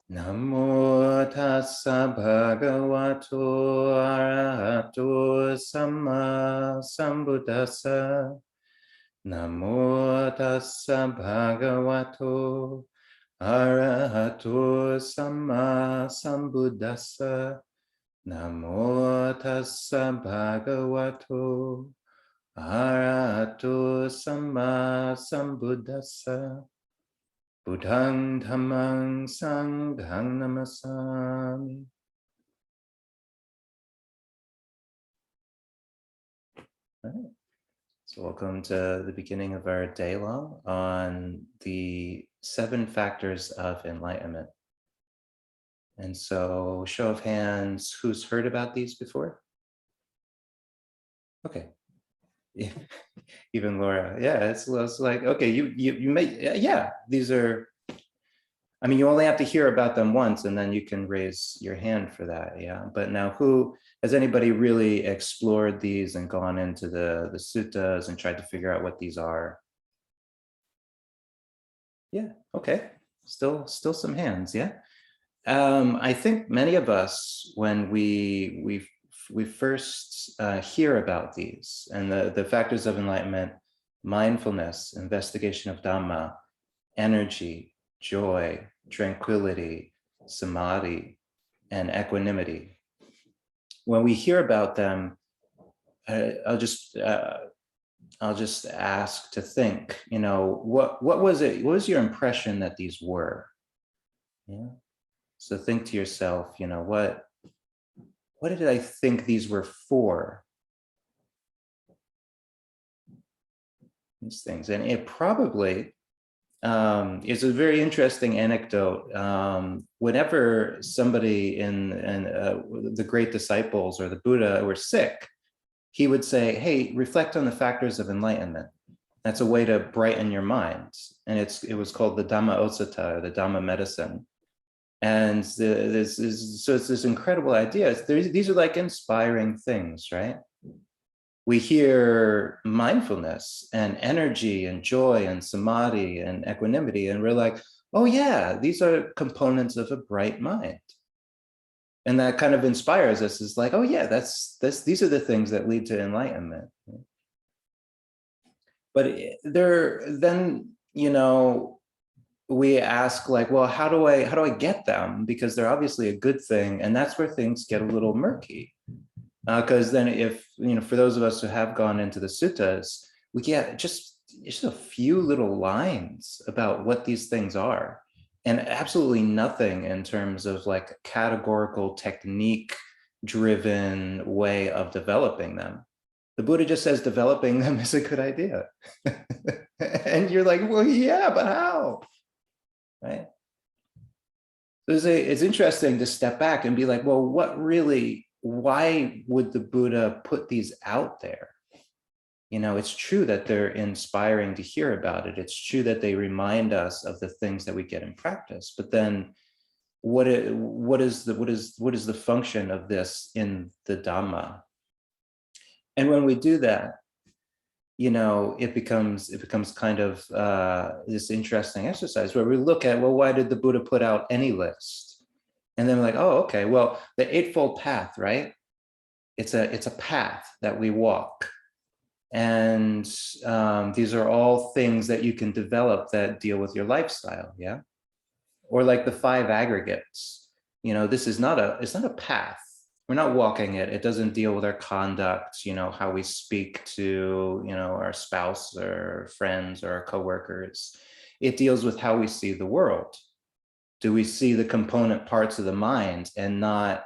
Namo tassa bhagavato arahato samma sambuddhassa. Namo tassa bhagavato arahato samma sambuddhassa. Namo tassa bhagavato arahato samma sambuddhassa. Buddhang dhammang sanghang namasami. All right. So welcome to the beginning of our Daylong on the 7 factors of enlightenment. And so show of hands, who's heard about these before? Okay. Yeah. Even Laura. Yeah, it's like, okay, you may, yeah, these are, I mean, you only have to hear about them once and then you can raise your hand for that. Yeah. But now has anybody really explored these and gone into the suttas and tried to figure out what these are? Yeah. Okay. Still some hands. Yeah. I think many of us, when we first hear about these and the factors of enlightenment, mindfulness, investigation of Dhamma, energy, joy, tranquility, samadhi, and equanimity. When we hear about them, I'll just ask to think, what was it? What was your impression that these were? Yeah. So think to yourself, what did I think these were for? These things, and it probably is a very interesting anecdote. Whenever somebody in the great disciples or the Buddha were sick, he would say, "Hey, reflect on the factors of enlightenment." That's a way to brighten your mind, and it was called the Dhamma Osata, or the Dhamma medicine. And so it's this incredible idea. These are like inspiring things, right? We hear mindfulness and energy and joy and samadhi and equanimity, and we're like, oh yeah, these are components of a bright mind. And that kind of inspires us. It's like, oh yeah, these are the things that lead to enlightenment. But then, we ask like, well, how do I get them? Because they're obviously a good thing. And that's where things get a little murky. Because then if, for those of us who have gone into the suttas, we get just a few little lines about what these things are, and absolutely nothing in terms of like a categorical technique driven way of developing them. The Buddha just says developing them is a good idea. And you're like, well, yeah, but how? Right? It's interesting to step back and be like, well, why would the Buddha put these out there? It's true that they're inspiring to hear about it. It's true that they remind us of the things that we get in practice. But then what is the function of this in the Dhamma? And when we do that, it becomes kind of this interesting exercise where we look at, well, why did the Buddha put out any list? And then we're like, oh, okay, well, the Eightfold Path, right? It's a path that we walk. And these are all things that you can develop that deal with your lifestyle, yeah? Or like the 5 aggregates, this is it's not a path. We're not walking it. It doesn't deal with our conduct, how we speak to, our spouse or friends or our coworkers. It deals with how we see the world. Do we see the component parts of the mind and not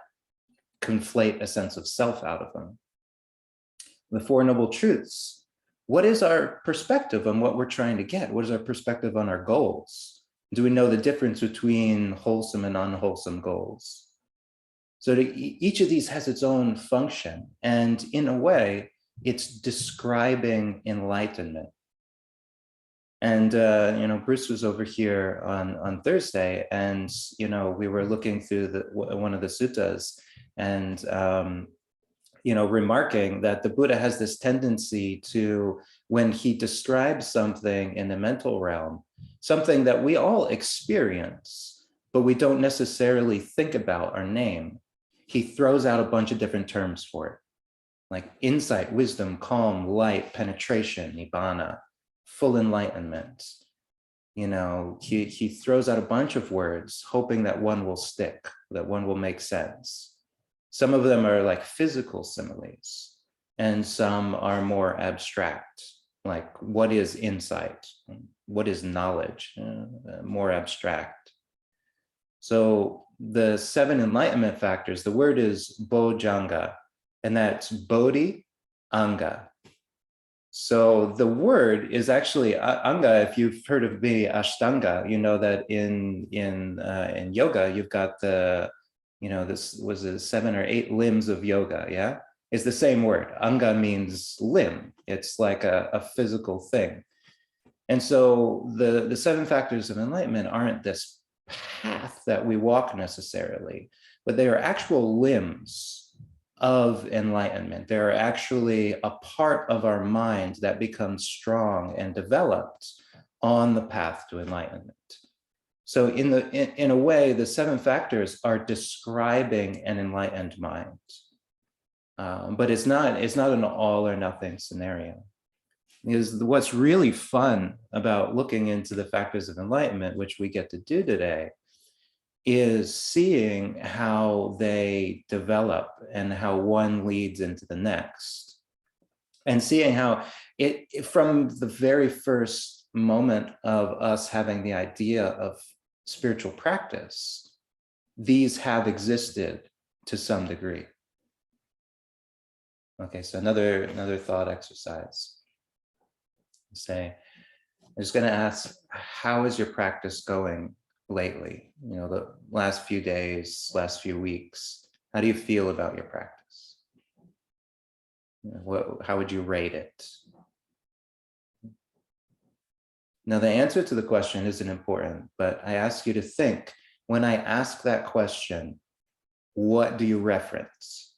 conflate a sense of self out of them? The 4 Noble Truths. What is our perspective on what we're trying to get? What is our perspective on our goals? Do we know the difference between wholesome and unwholesome goals? So each of these has its own function. And in a way, it's describing enlightenment. And, Bruce was over here on Thursday, and, we were looking through one of the suttas and, remarking that the Buddha has this tendency to, when he describes something in the mental realm, something that we all experience, but we don't necessarily think about or name. He throws out a bunch of different terms for it, like insight, wisdom, calm, light, penetration, nibbana, full enlightenment. You know, he throws out a bunch of words, hoping that one will stick, that one will make sense. Some of them are like physical similes, and some are more abstract, like what is insight? What is knowledge? More abstract. So the 7 enlightenment factors, the word is bojjhanga, and that's bodhi anga. So the word is actually anga. If you've heard of the ashtanga, you know that in yoga you've got the, you know, this was a 7 or 8 limbs of yoga. Yeah, it's the same word. Anga means limb. It's like a physical thing. And so the 7 factors of enlightenment aren't this path that we walk necessarily, but they are actual limbs of enlightenment. They're actually a part of our mind that becomes strong and developed on the path to enlightenment. So in a way, the 7 factors are describing an enlightened mind. But it's not an all or nothing scenario. Because what's really fun about looking into the factors of enlightenment, which we get to do today, is seeing how they develop and how one leads into the next, and seeing how it from the very first moment of us having the idea of spiritual practice, these have existed to some degree. Okay, so another thought exercise. Say, I'm just going to ask, how is your practice going lately? You know, the last few days, last few weeks. How do you feel about your practice? You know, how would you rate it? Now, the answer to the question isn't important, but I ask you to think, when I ask that question, what do you reference?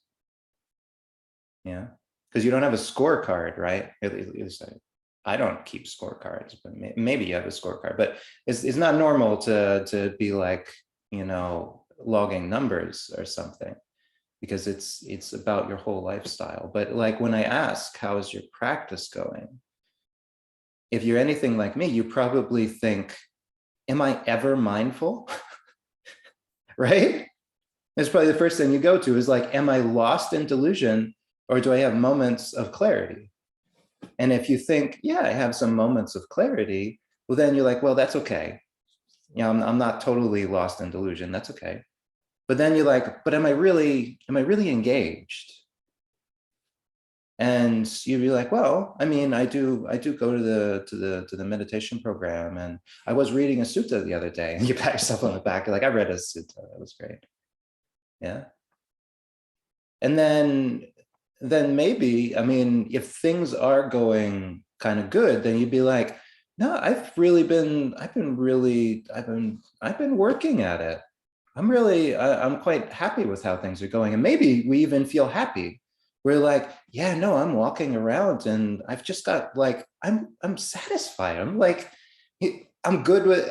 Yeah, because you don't have a scorecard, right? At least I don't keep scorecards, but maybe you have a scorecard, but it's not normal to be like, you know, logging numbers or something, because it's about your whole lifestyle. But like when I ask, how is your practice going? If you're anything like me, you probably think, am I ever mindful? Right? That's probably the first thing you go to is like, am I lost in delusion, or do I have moments of clarity? And if you think, yeah, I have some moments of clarity, well, then you're like, well, that's okay. You know, I'm not totally lost in delusion. That's okay. But then you're like, but am I really engaged? And you'd be like, well, I mean, I do go to the meditation program, and I was reading a sutta the other day, and you pat yourself on the back, you're like, I read a sutta, that was great. Yeah. And then maybe, I mean, if things are going kind of good, then you'd be like, no, I've been working at it. I'm quite happy with how things are going. And maybe we even feel happy. We're like, yeah, no, I'm walking around and I've just got like, I'm satisfied. I'm like, I'm good with,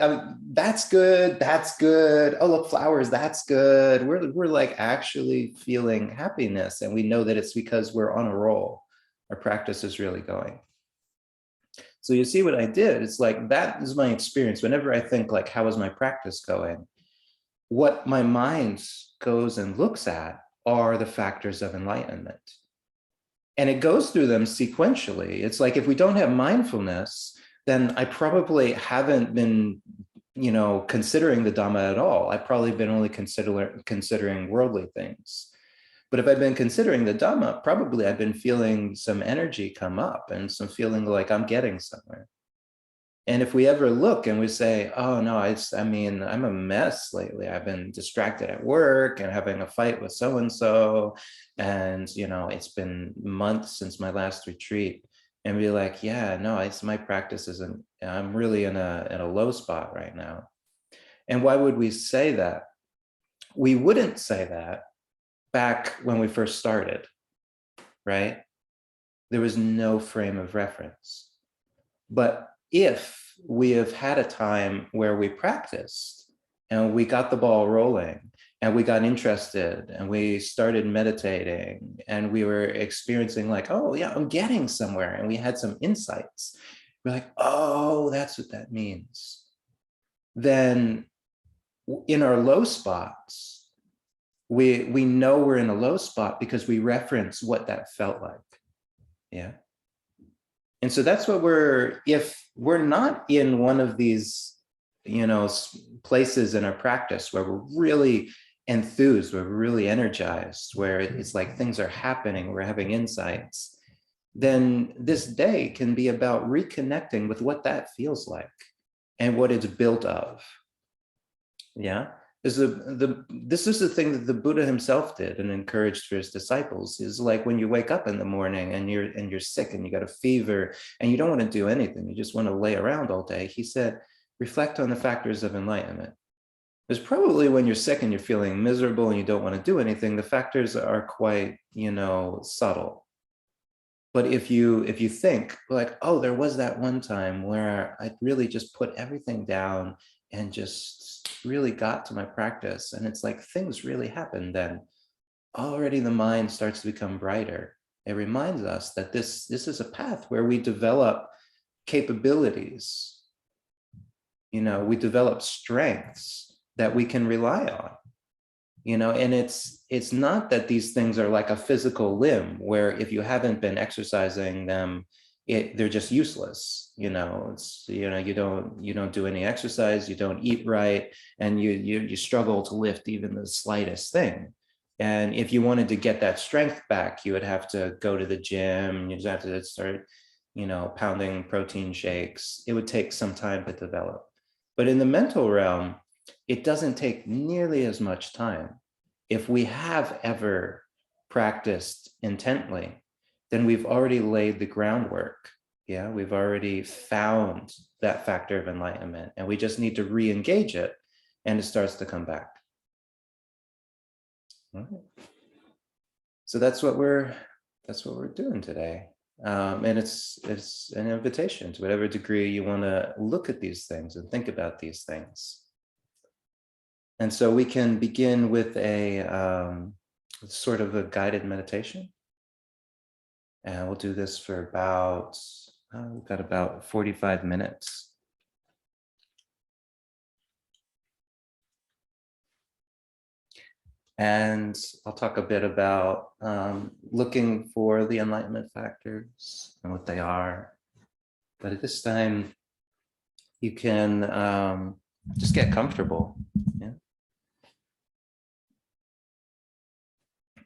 that's good. That's good. Oh, look, flowers, that's good. We're like actually feeling happiness. And we know that it's because we're on a roll. Our practice is really going. So you see what I did? It's like, that is my experience. Whenever I think like, how is my practice going? What my mind goes and looks at are the factors of enlightenment. And it goes through them sequentially. It's like, if we don't have mindfulness, then I probably haven't been, you know, considering the Dhamma at all. I've probably been only considering worldly things. But if I've been considering the Dhamma, probably I've been feeling some energy come up and some feeling like I'm getting somewhere. And if we ever look and we say, oh no, I mean, I'm a mess lately. I've been distracted at work and having a fight with so-and-so. And, you know, it's been months since my last retreat. And be like, yeah, no, my practice isn't, I'm really in a low spot right now. And why would we say that? We wouldn't say that back when we first started, right? There was no frame of reference. But if we have had a time where we practiced and we got the ball rolling, and we got interested, and we started meditating, and we were experiencing like, oh yeah, I'm getting somewhere, and we had some insights. We're like, oh, that's what that means. Then in our low spots, we know we're in a low spot because we reference what that felt like. Yeah. And so that's what if we're not in one of these, places in our practice where we're really enthused, where we're really energized, where it's like things are happening, we're having insights, then this day can be about reconnecting with what that feels like and what it's built of. Yeah. This is the thing that the Buddha himself did and encouraged for his disciples, is like when you wake up in the morning and you're sick and you got a fever and you don't want to do anything, you just want to lay around all day. He said, reflect on the factors of enlightenment. There's probably when you're sick and you're feeling miserable and you don't want to do anything, the factors are quite, subtle. But if you think like, oh, there was that one time where I really just put everything down and just really got to my practice, and it's like things really happen, then already the mind starts to become brighter. It reminds us that this is a path where we develop capabilities, we develop strengths that we can rely on. And it's not that these things are like a physical limb where if you haven't been exercising them, they're just useless. It's, you don't do any exercise, you don't eat right, and you struggle to lift even the slightest thing. And if you wanted to get that strength back, you would have to go to the gym, you just have to start, pounding protein shakes. It would take some time to develop. But in the mental realm, it doesn't take nearly as much time. If we have ever practiced intently, then we've already laid the groundwork. Yeah, we've already found that factor of enlightenment, and we just need to re-engage it, and it starts to come back. All right. So that's what we're doing today. And it's an invitation to whatever degree you want to look at these things and think about these things. And so we can begin with a sort of a guided meditation. And we'll do this for about, we've got about 45 minutes. And I'll talk a bit about looking for the enlightenment factors and what they are. But at this time, you can just get comfortable. Yeah.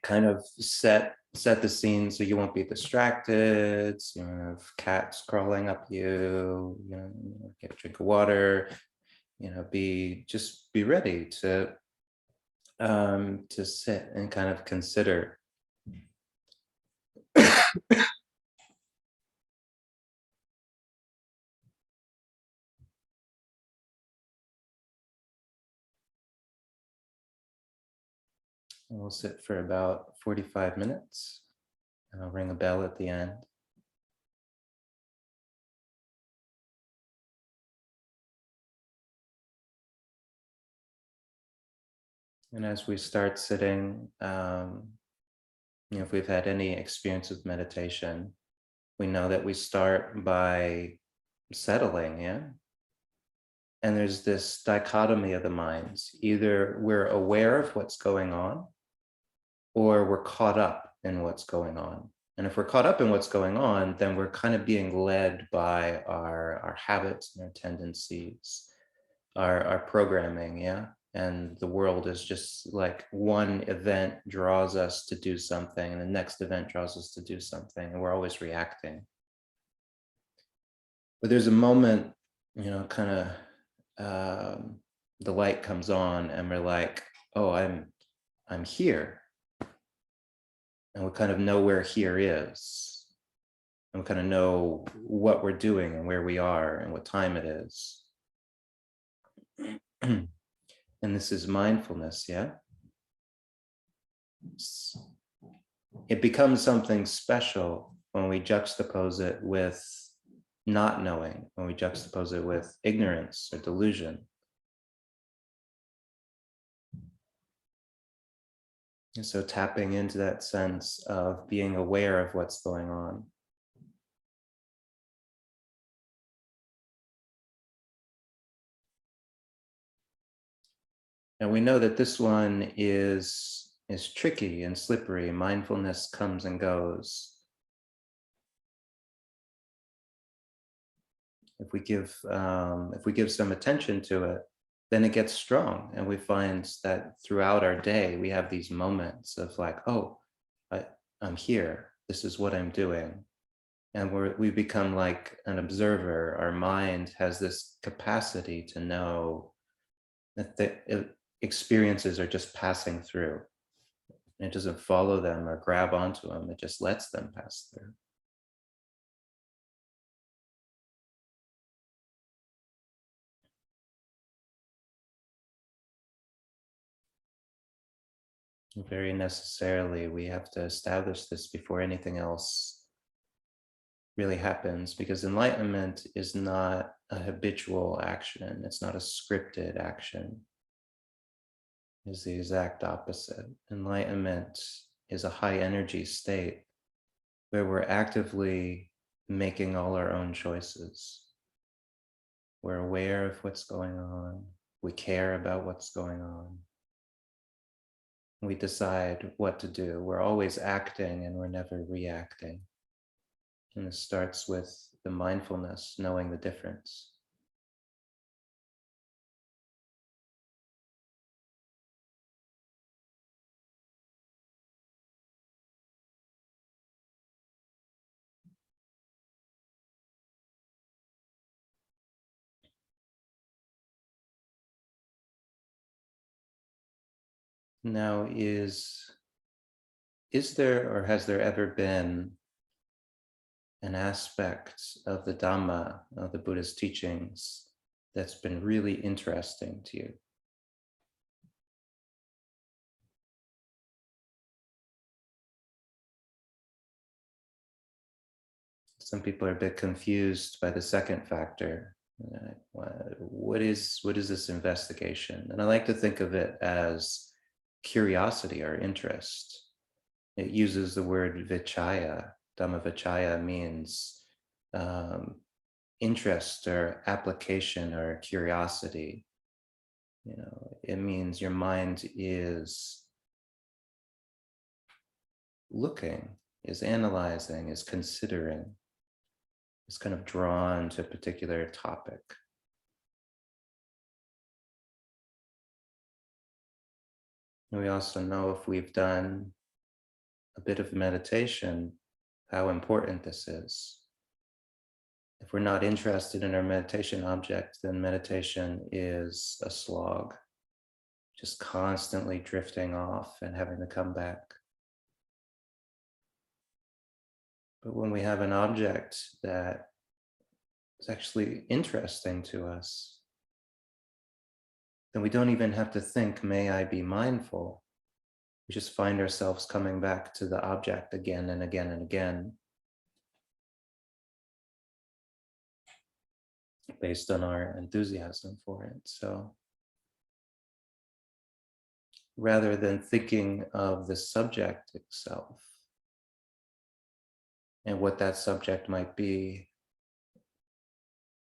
Kind of set the scene so you won't be distracted. You have cats crawling up you. Get a drink of water. Be ready to sit and kind of consider. And we'll sit for about 45 minutes, and I'll ring a bell at the end. And as we start sitting, if we've had any experience with meditation, we know that we start by settling, yeah? And there's this dichotomy of the minds. Either we're aware of what's going on, or we're caught up in what's going on. And if we're caught up in what's going on, then we're kind of being led by our habits and our tendencies, our programming, yeah? And the world is just like one event draws us to do something, and the next event draws us to do something, and we're always reacting. But there's a moment, kind of the light comes on, and we're like, oh, I'm here. And we kind of know where here is. And we kind of know what we're doing and where we are and what time it is. And this is mindfulness, yeah? It becomes something special when we juxtapose it with not knowing, when we juxtapose it with ignorance or delusion. And so tapping into that sense of being aware of what's going on. And we know that this one is tricky and slippery. Mindfulness comes and goes. If we give some attention to it, then it gets strong, and we find that throughout our day we have these moments of like, oh, I, I'm here. This is what I'm doing, and we become like an observer. Our mind has this capacity to know that the experiences are just passing through. It doesn't follow them or grab onto them. It just lets them pass through. Very necessarily, we have to establish this before anything else really happens, because enlightenment is not a habitual action. It's not a scripted action. It's the exact opposite. Enlightenment is a high energy state where we're actively making all our own choices. We're aware of what's going on. We care about what's going on. We decide what to do. We're always acting and we're never reacting. And this starts with the mindfulness, knowing the difference. Now, is there or has there ever been an aspect of the Dhamma, of the Buddha's teachings, that's been really interesting to you? Some people are a bit confused by the second factor. What is this investigation? And I like to think of it as curiosity or interest. It uses the word vichaya. Dhamma vichaya means um, interest or application or curiosity. It means your mind is looking, is analyzing, is considering, is kind of drawn to a particular topic. And we also know, if we've done a bit of meditation, how important this is. If we're not interested in our meditation object, then meditation is a slog, just constantly drifting off and having to come back. But when we have an object that is actually interesting to us, then we don't even have to think, may I be mindful? We just find ourselves coming back to the object again and again and again, based on our enthusiasm for it. So rather than thinking of the subject itself and what that subject might be,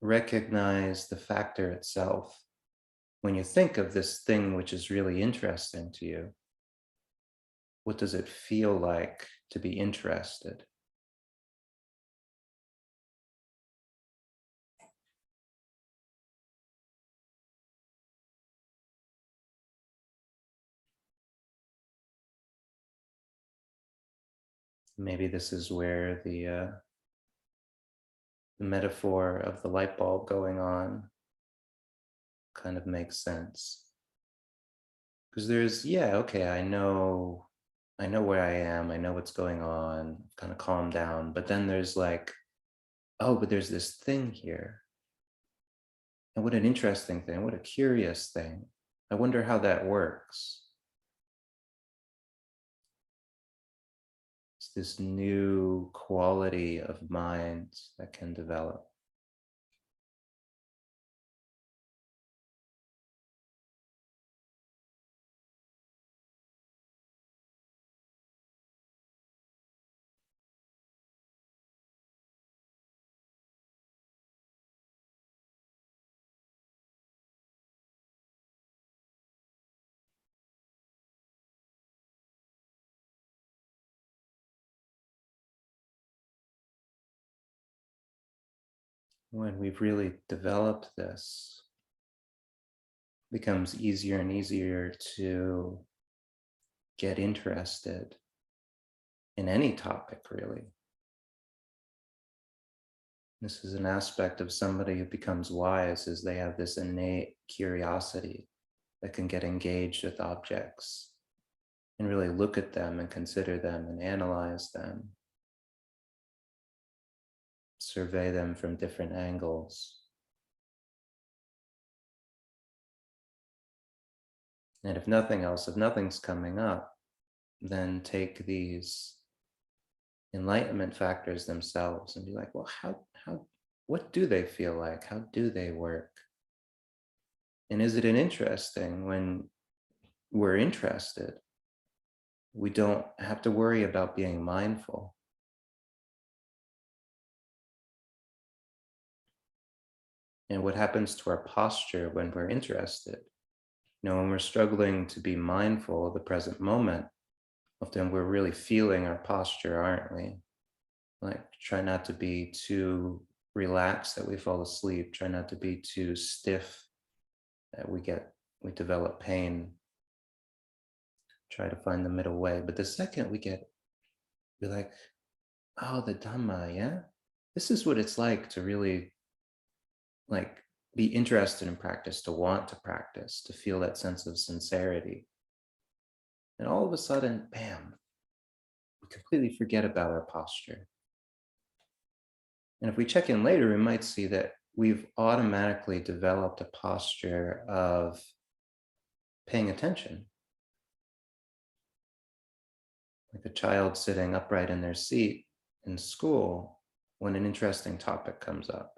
recognize the factor itself. When you think of this thing which is really interesting to you, what does it feel like to be interested? Maybe this is where the metaphor of the light bulb going on kind of makes sense. Because there's, yeah, okay, I know where I am, I know what's going on, kind of calm down. But then there's like, oh, but there's this thing here. And what an interesting thing, what a curious thing. I wonder how that works. It's this new quality of mind that can develop. when we've really developed this, it becomes easier and easier to get interested in any topic, really. This is an aspect of somebody who becomes wise, is they have this innate curiosity that can get engaged with objects and really look at them and consider them and analyze them, survey them from different angles. And if nothing else, if nothing's coming up, then take these enlightenment factors themselves and be like, well, what do they feel like? How do they work? And is it an interesting when we're interested? We don't have to worry about being mindful. And what happens to our posture when we're interested? When we're struggling to be mindful of the present moment, often we're really feeling our posture, aren't we? Like, try not to be too relaxed that we fall asleep. Try not to be too stiff that we develop pain. Try to find the middle way. But the second we're like, oh, the Dhamma, yeah? This is what it's like to really be interested in practice, to want to practice, to feel that sense of sincerity. And all of a sudden, bam, we completely forget about our posture. And if we check in later, we might see that we've automatically developed a posture of paying attention. Like a child sitting upright in their seat in school when an interesting topic comes up.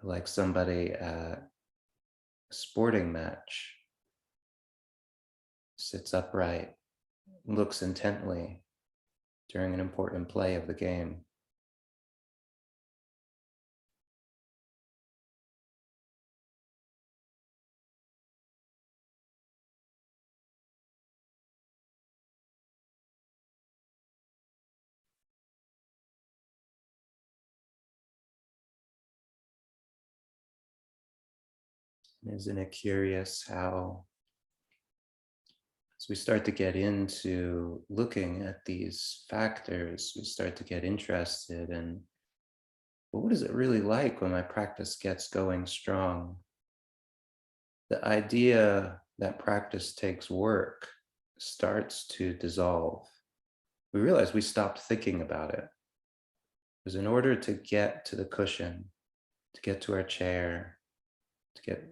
Like somebody at a sporting match sits upright, looks intently during an important play of the game. Isn't it curious how, as we start to get into looking at these factors, we start to get interested in, well, what is it really like when my practice gets going strong? The idea that practice takes work starts to dissolve. We realize we stopped thinking about it. Because in order to get to the cushion, to get to our chair, to get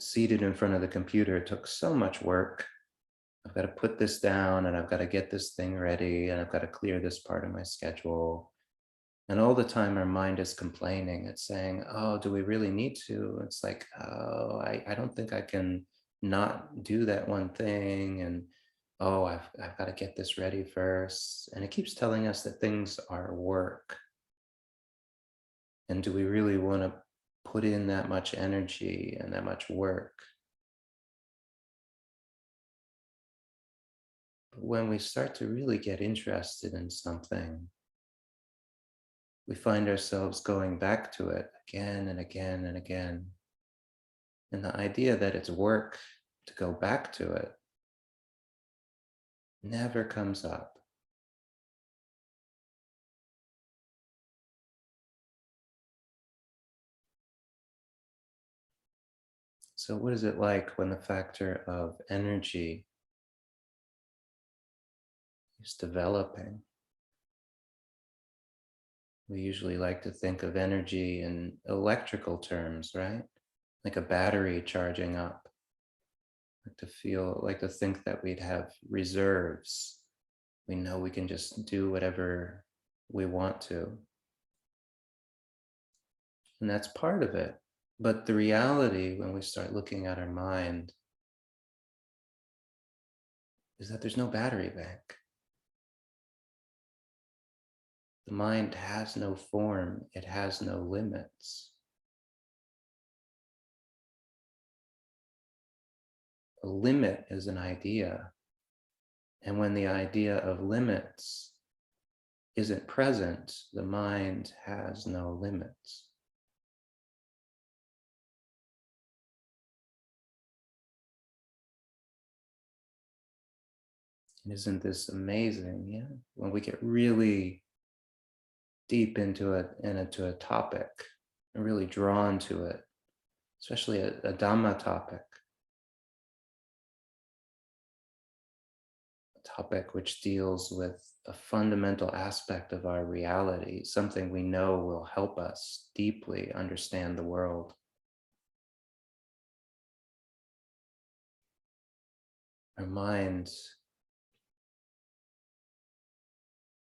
seated in front of the computer, it took so much work. I've got to put this down and I've got to get this thing ready and I've got to clear this part of my schedule. And all the time our mind is complaining. It's saying, oh, do we really need to? It's like, oh, I don't think I can not do that one thing. And oh, I've got to get this ready first. And it keeps telling us that things are work. And do we really want to put in that much energy and that much work? But when we start to really get interested in something, we find ourselves going back to it again and again and again. And the idea that it's work to go back to it never comes up. So what is it like when the factor of energy is developing? We usually like to think of energy in electrical terms, right? Like a battery charging up. Like to think that we'd have reserves. We know we can just do whatever we want to. And that's part of it. But the reality, when we start looking at our mind, is that there's no battery bank. The mind has no form, it has no limits. A limit is an idea. And when the idea of limits isn't present, the mind has no limits. And isn't this amazing? Yeah. When we get really deep into a topic and really drawn to it, especially a Dhamma topic, a topic which deals with a fundamental aspect of our reality, something we know will help us deeply understand the world. Our mind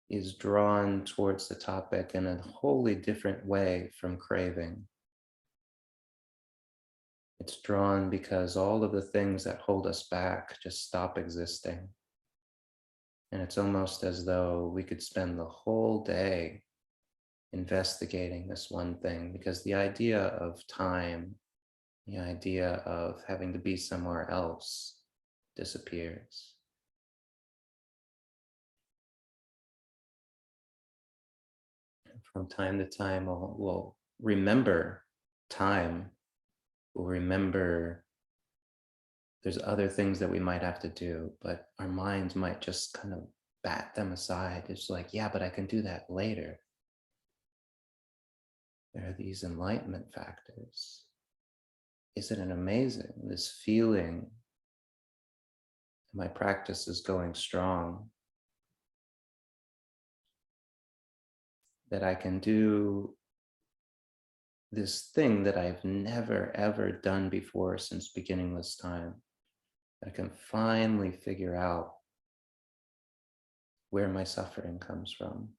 is drawn towards the topic in a wholly different way from craving. It's drawn because all of the things that hold us back just stop existing. And it's almost as though we could spend the whole day investigating this one thing, because the idea of time, the idea of having to be somewhere else disappears. From time to time, we'll remember time, we'll remember there's other things that we might have to do, but our minds might just kind of bat them aside. It's like, yeah, but I can do that later. There are these enlightenment factors. Isn't it amazing? This feeling, my practice is going strong, that I can do this thing that I've never ever done before since beginningless time. I can finally figure out where my suffering comes from.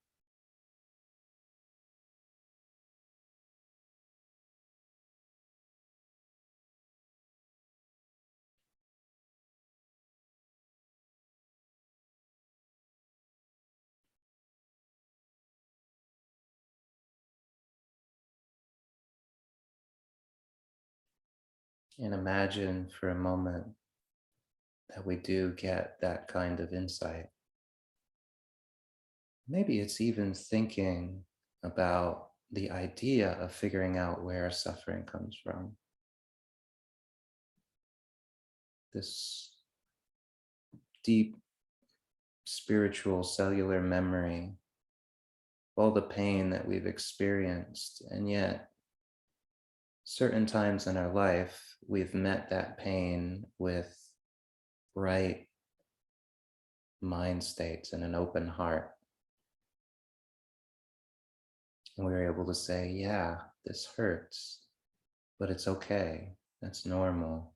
And imagine for a moment that we do get that kind of insight. Maybe it's even thinking about the idea of figuring out where suffering comes from. This deep spiritual cellular memory, all the pain that we've experienced, and yet certain times in our life, we've met that pain with right mind states and an open heart. And we were able to say, yeah, this hurts, but it's okay. That's normal.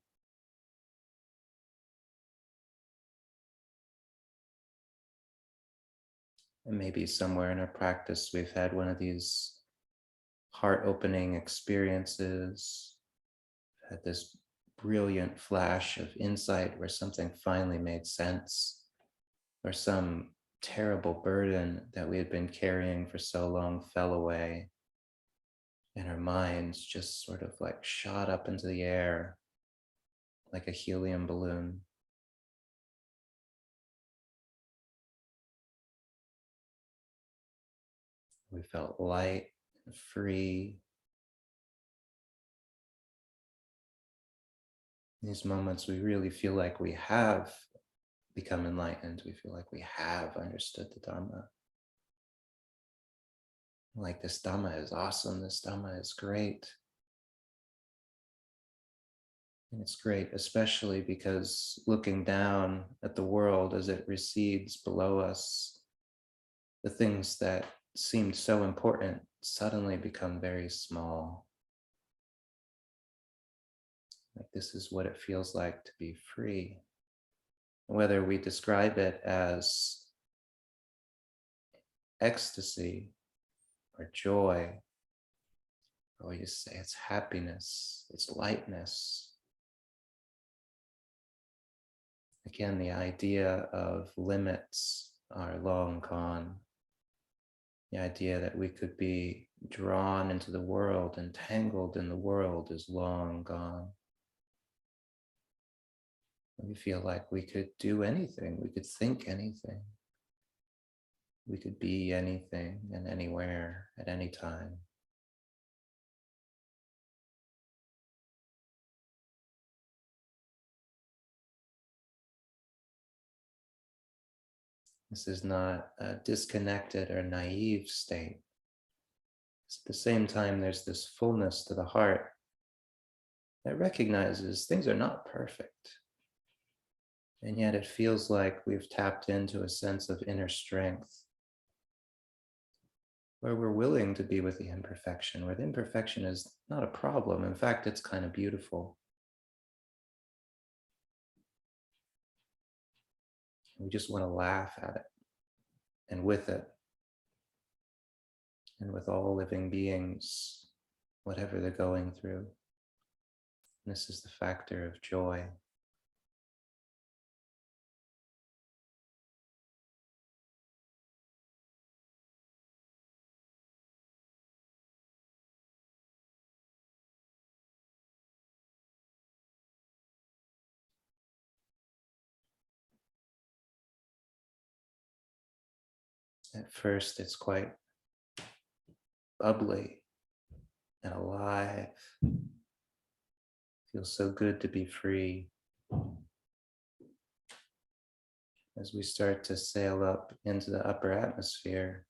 And maybe somewhere in our practice, we've had one of these heart opening experiences, had this brilliant flash of insight where something finally made sense, or some terrible burden that we had been carrying for so long fell away, and our minds just sort of like shot up into the air like a helium balloon. We felt light and free. In these moments, we really feel like we have become enlightened. We feel like we have understood the Dhamma. Like, this Dhamma is awesome. This Dhamma is great. And it's great, especially because looking down at the world as it recedes below us, the things that seemed so important suddenly become very small. Like, this is what it feels like to be free. Whether we describe it as ecstasy or joy, or you say it's happiness, it's lightness. Again, the idea of limits are long gone. The idea that we could be drawn into the world, entangled in the world, is long gone. We feel like we could do anything, we could think anything. We could be anything and anywhere at any time. This is not a disconnected or naive state. At the same time, there's this fullness to the heart that recognizes things are not perfect. And yet it feels like we've tapped into a sense of inner strength where we're willing to be with the imperfection, where the imperfection is not a problem. In fact, it's kind of beautiful. We just want to laugh at it and with it and with all living beings, whatever they're going through. This is the factor of joy. At first, it's quite bubbly and alive. Feels so good to be free. As we start to sail up into the upper atmosphere,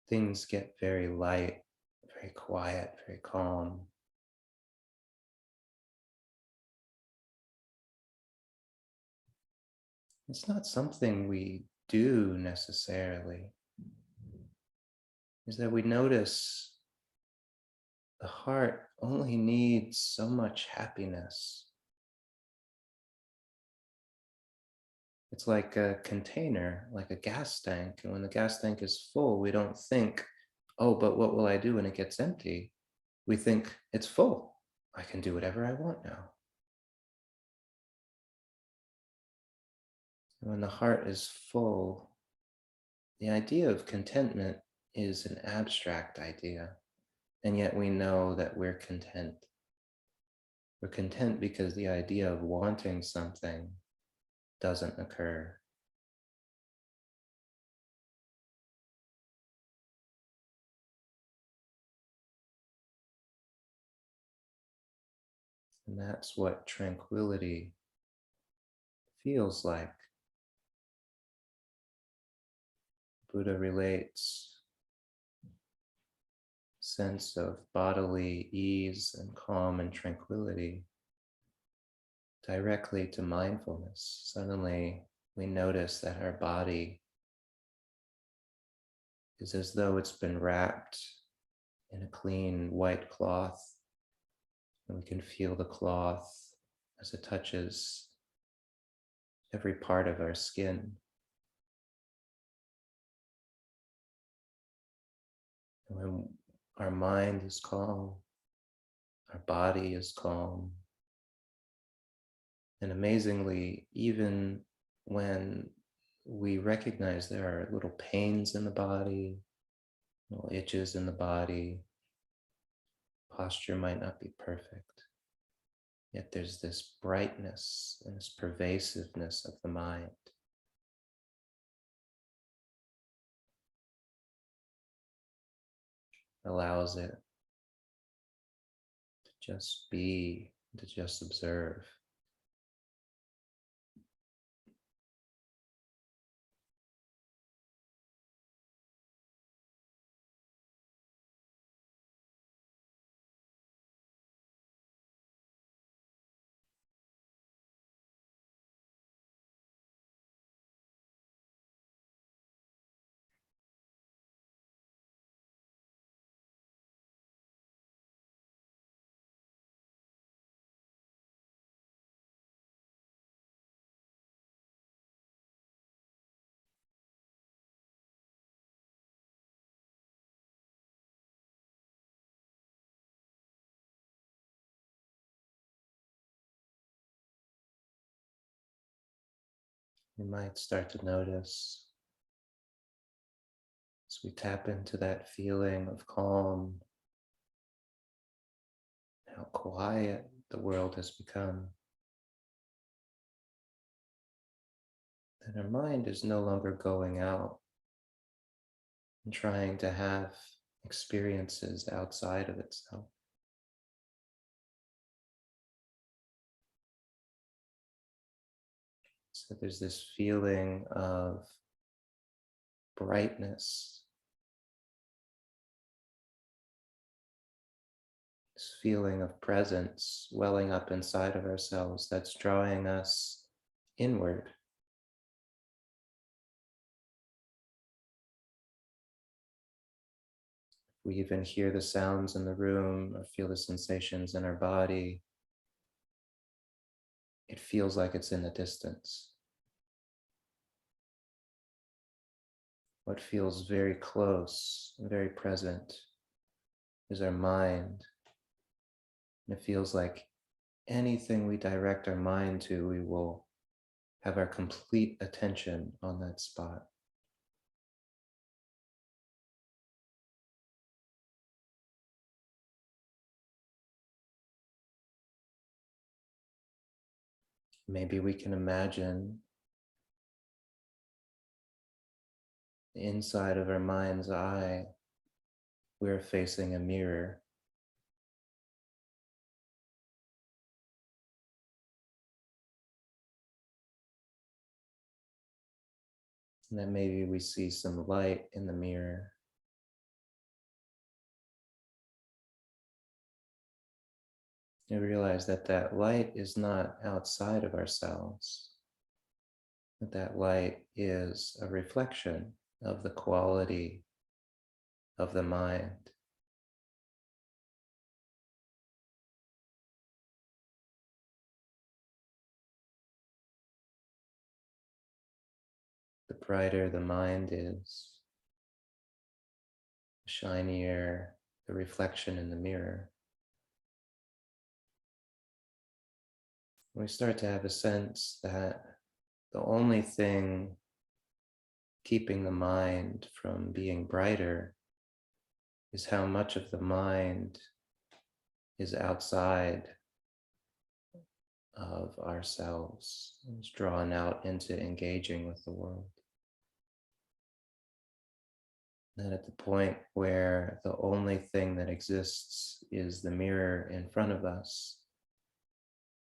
things get very light, very quiet, very calm. It's not something we do necessarily, is that we notice the heart only needs so much happiness. It's like a container, like a gas tank. And when the gas tank is full, we don't think, oh, but what will I do when it gets empty? We think it's full. I can do whatever I want now. And when the heart is full, the idea of contentment is an abstract idea. And yet we know that we're content. We're content because the idea of wanting something doesn't occur. And that's what tranquility feels like. Buddha relates sense of bodily ease and calm and tranquility directly to mindfulness. Suddenly we notice that our body is as though it's been wrapped in a clean white cloth, and we can feel the cloth as it touches every part of our skin. And when our mind is calm, our body is calm, and amazingly, even when we recognize there are little pains in the body, little itches in the body, posture might not be perfect, yet there's this brightness and this pervasiveness of the mind. Allows it to just be, to just observe. You might start to notice as we tap into that feeling of calm, how quiet the world has become. And our mind is no longer going out and trying to have experiences outside of itself. So there's this feeling of brightness, this feeling of presence welling up inside of ourselves that's drawing us inward. We even hear the sounds in the room or feel the sensations in our body. It feels like it's in the distance. What feels very close and very present is our mind. And it feels like anything we direct our mind to, we will have our complete attention on that spot. Maybe we can imagine inside of our mind's eye, we're facing a mirror. And then maybe we see some light in the mirror. And realize that that light is not outside of ourselves, that that light is a reflection of the quality of the mind. The brighter the mind is, the shinier the reflection in the mirror. We start to have a sense that the only thing keeping the mind from being brighter is how much of the mind is outside of ourselves, is drawn out into engaging with the world. And at the point where the only thing that exists is the mirror in front of us,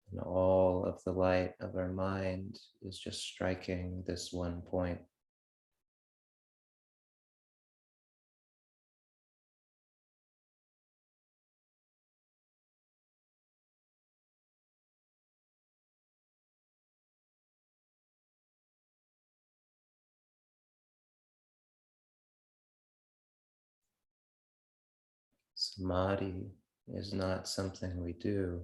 and all of the light of our mind is just striking this one point. Samadhi is not something we do.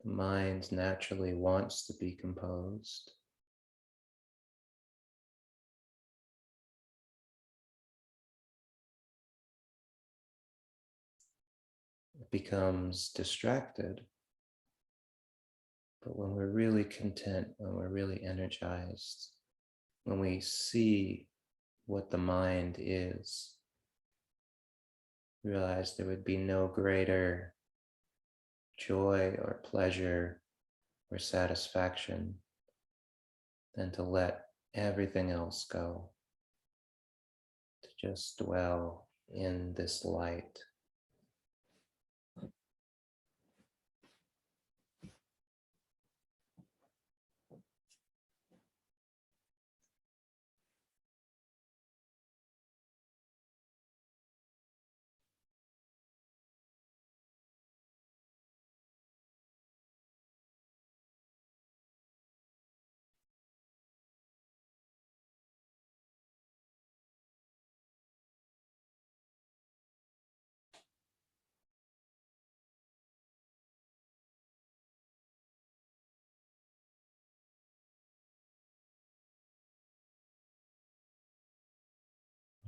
The mind naturally wants to be composed. It becomes distracted. But when we're really content, when we're really energized, when we see what the mind is, realize there would be no greater joy or pleasure or satisfaction than to let everything else go, to just dwell in this light.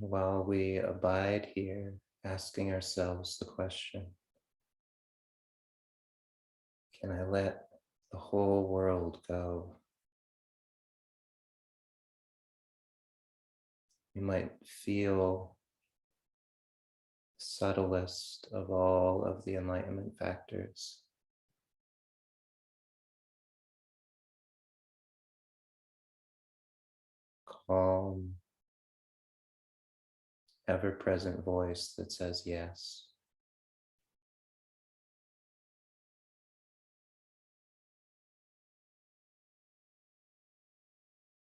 While we abide here, asking ourselves the question, can I let the whole world go? You might feel the subtlest of all of the enlightenment factors. Calm, ever-present voice that says yes.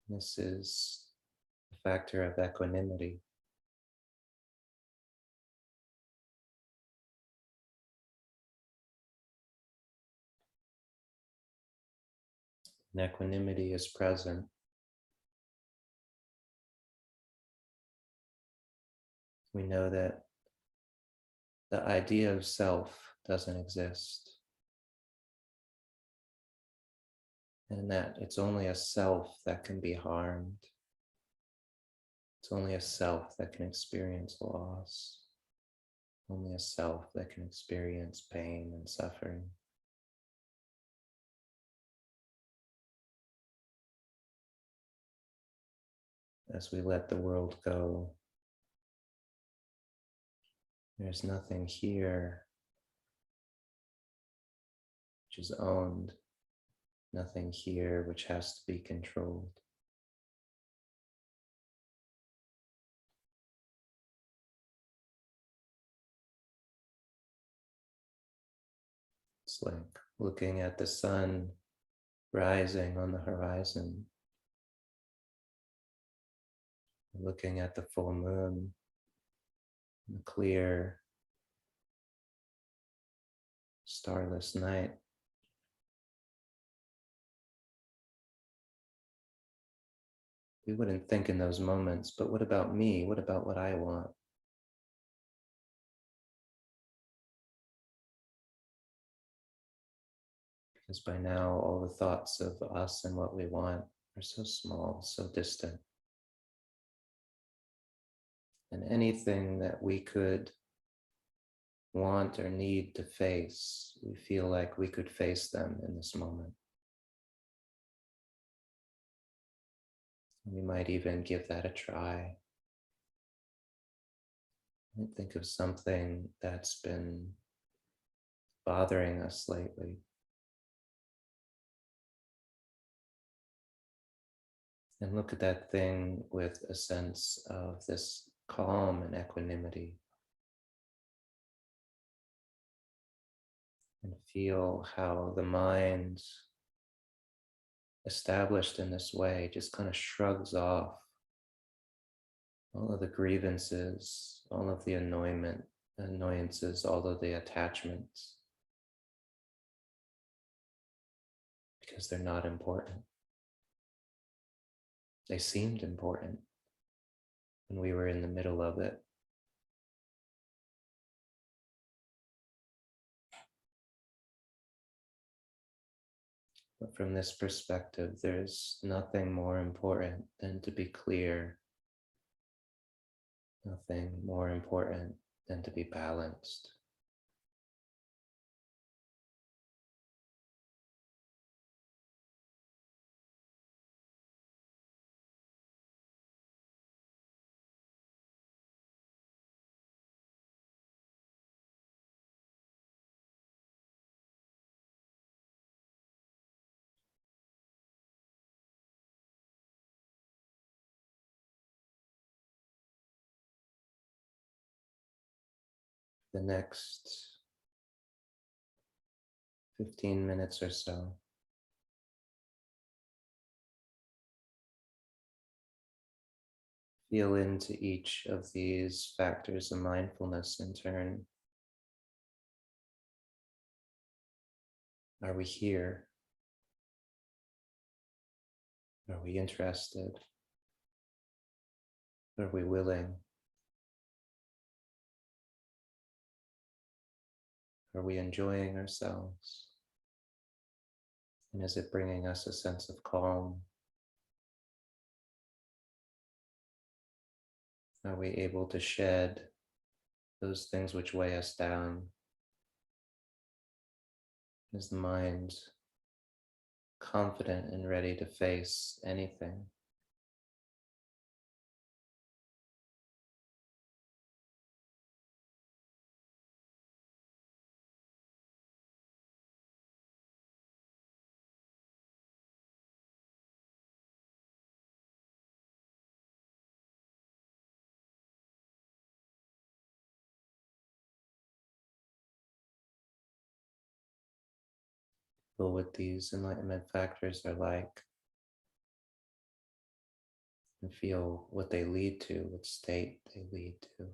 This is a factor of equanimity. And equanimity is present. We know that the idea of self doesn't exist, and that it's only a self that can be harmed. It's only a self that can experience loss, only a self that can experience pain and suffering. As we let the world go, there's nothing here which is owned, nothing here which has to be controlled. It's like looking at the sun rising on the horizon, looking at the full moon, the clear, starless night. We wouldn't think in those moments, but what about me? What about what I want? Because by now, all the thoughts of us and what we want are so small, so distant. And anything that we could want or need to face, we feel like we could face them in this moment. We might even give that a try. Think of something that's been bothering us lately. And look at that thing with a sense of this calm and equanimity. And feel how the mind, established in this way, just kind of shrugs off all of the grievances, all of the annoyances, all of the attachments, because they're not important. They seemed important when we were in the middle of it. But from this perspective, there's nothing more important than to be clear, nothing more important than to be balanced. The next 15 minutes or so, feel into each of these factors of mindfulness in turn. Are we here? Are we interested? Are we willing? Are we enjoying ourselves? And is it bringing us a sense of calm? Are we able to shed those things which weigh us down? Is the mind confident and ready to face anything? feel what these enlightenment factors are like and feel what they lead to, what state they lead to.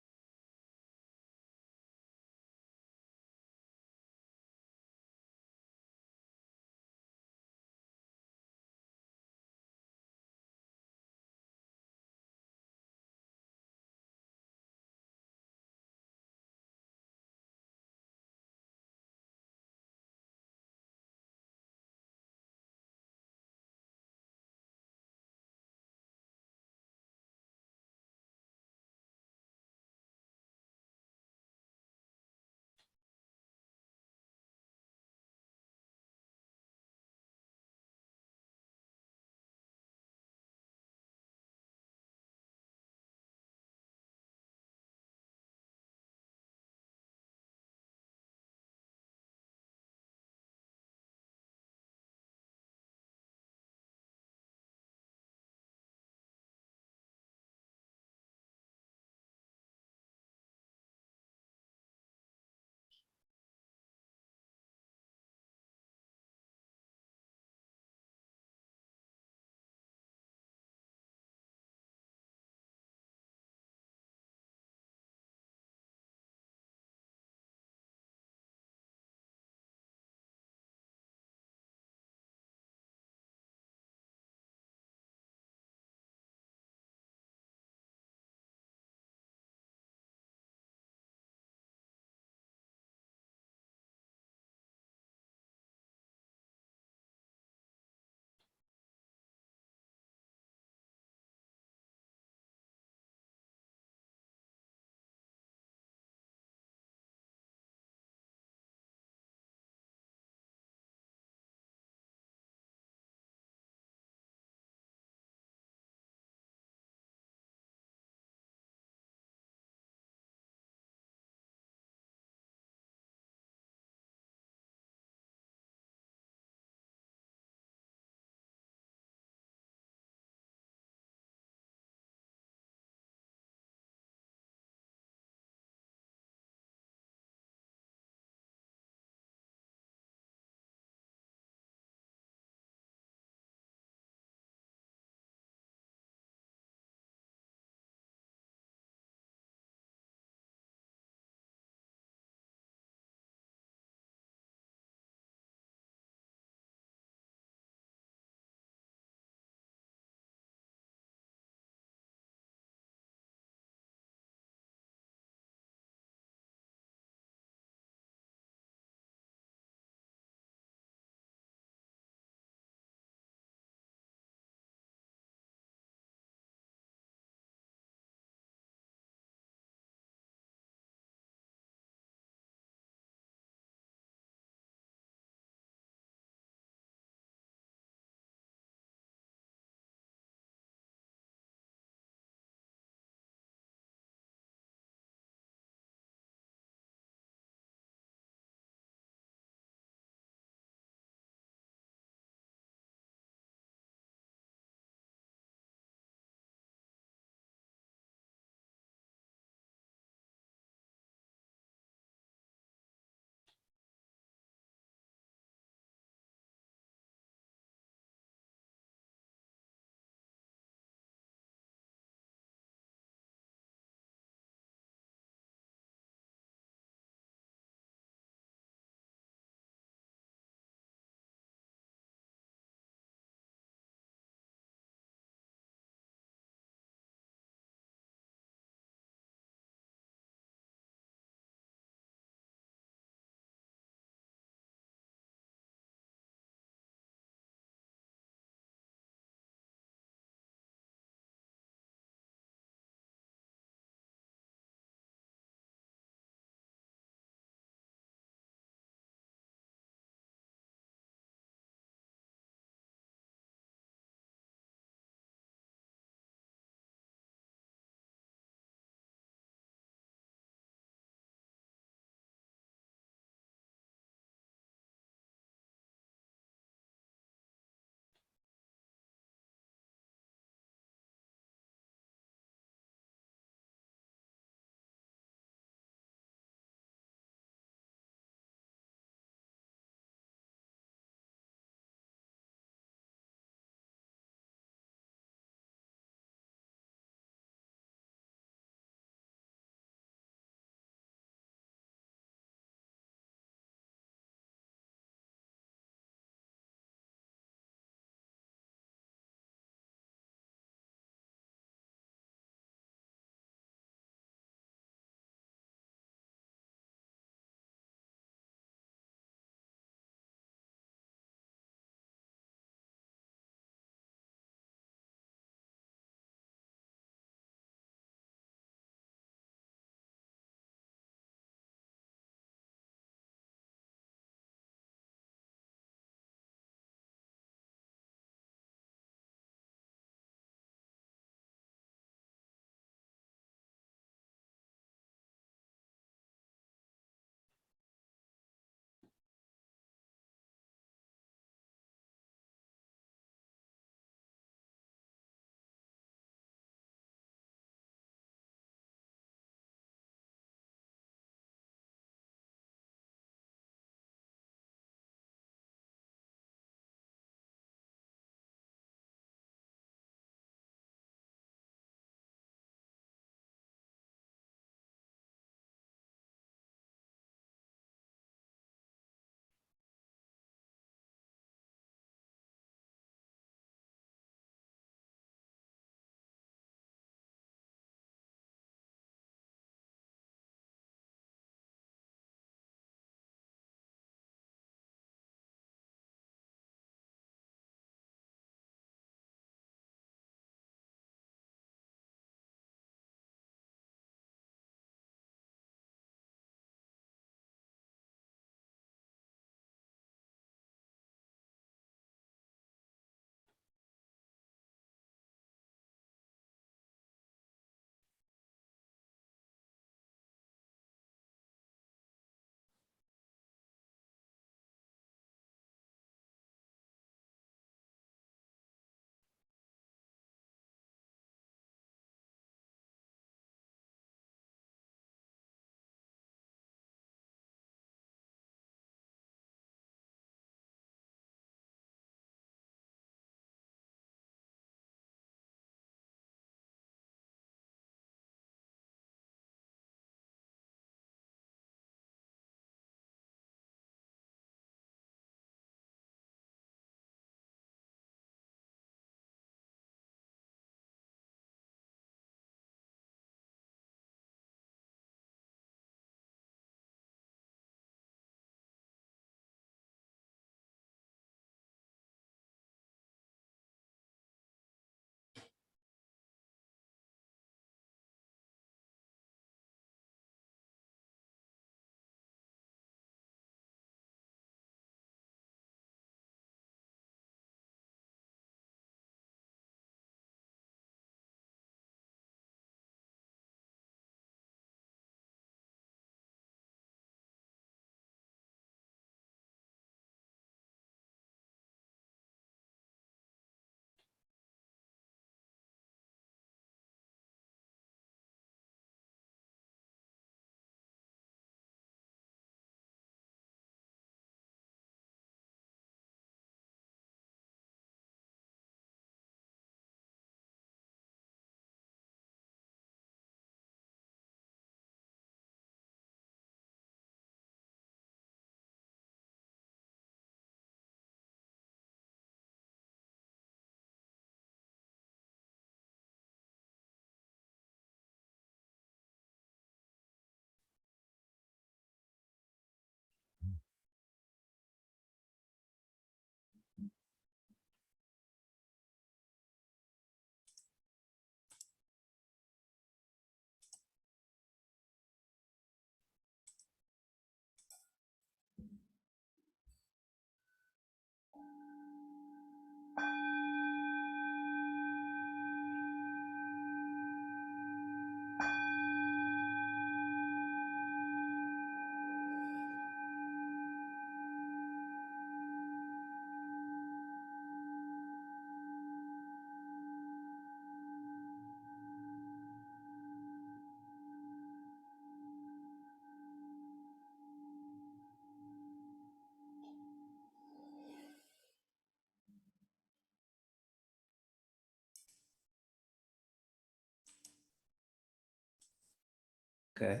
Okay.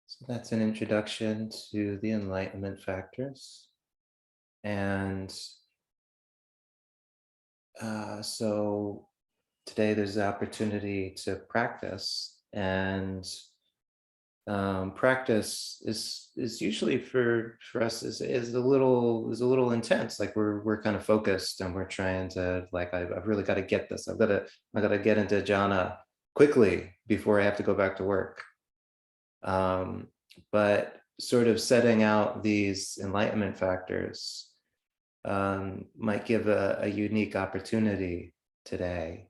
So that's an introduction to the enlightenment factors. And so today there's the opportunity to practice, and practice is usually for us is a little intense. Like we're kind of focused and we're trying to, like, I've really got to get this. I gotta get into jhana quickly before I have to go back to work. Um, but sort of setting out these enlightenment factors might give a unique opportunity today.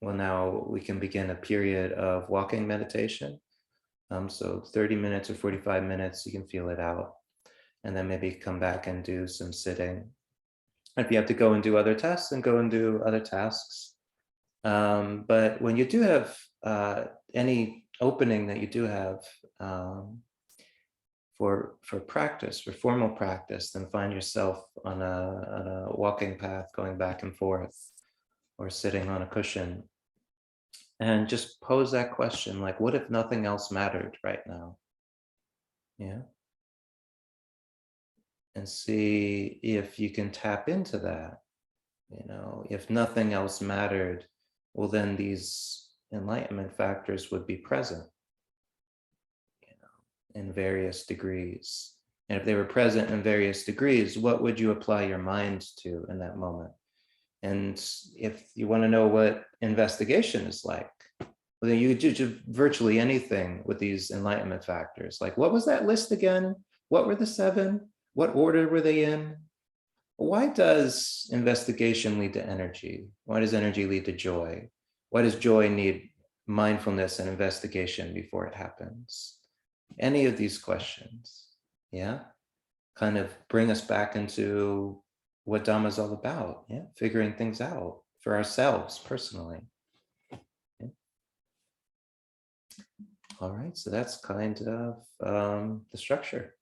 Well, now we can begin a period of walking meditation. So 30 minutes or 45 minutes, you can feel it out. And then maybe come back and do some sitting. If you have to go and do other tasks, then go and do other tasks. But when you do have any opening that you do have for practice, for formal practice, then find yourself on a walking path, going back and forth, or sitting on a cushion, and just pose that question, like, what if nothing else mattered right now? Yeah. And see if you can tap into that. If nothing else mattered, well, then these enlightenment factors would be present, in various degrees. And if they were present in various degrees, what would you apply your mind to in that moment? And if you want to know what investigation is like, well, then you could do virtually anything with these enlightenment factors. Like, what was that list again? What were the 7? What order were they in? Why does investigation lead to energy? Why does energy lead to joy? Why does joy need mindfulness and investigation before it happens? Any of these questions, yeah, kind of bring us back into what Dhamma is all about, yeah, figuring things out for ourselves personally. Yeah. All right, so that's kind of the structure.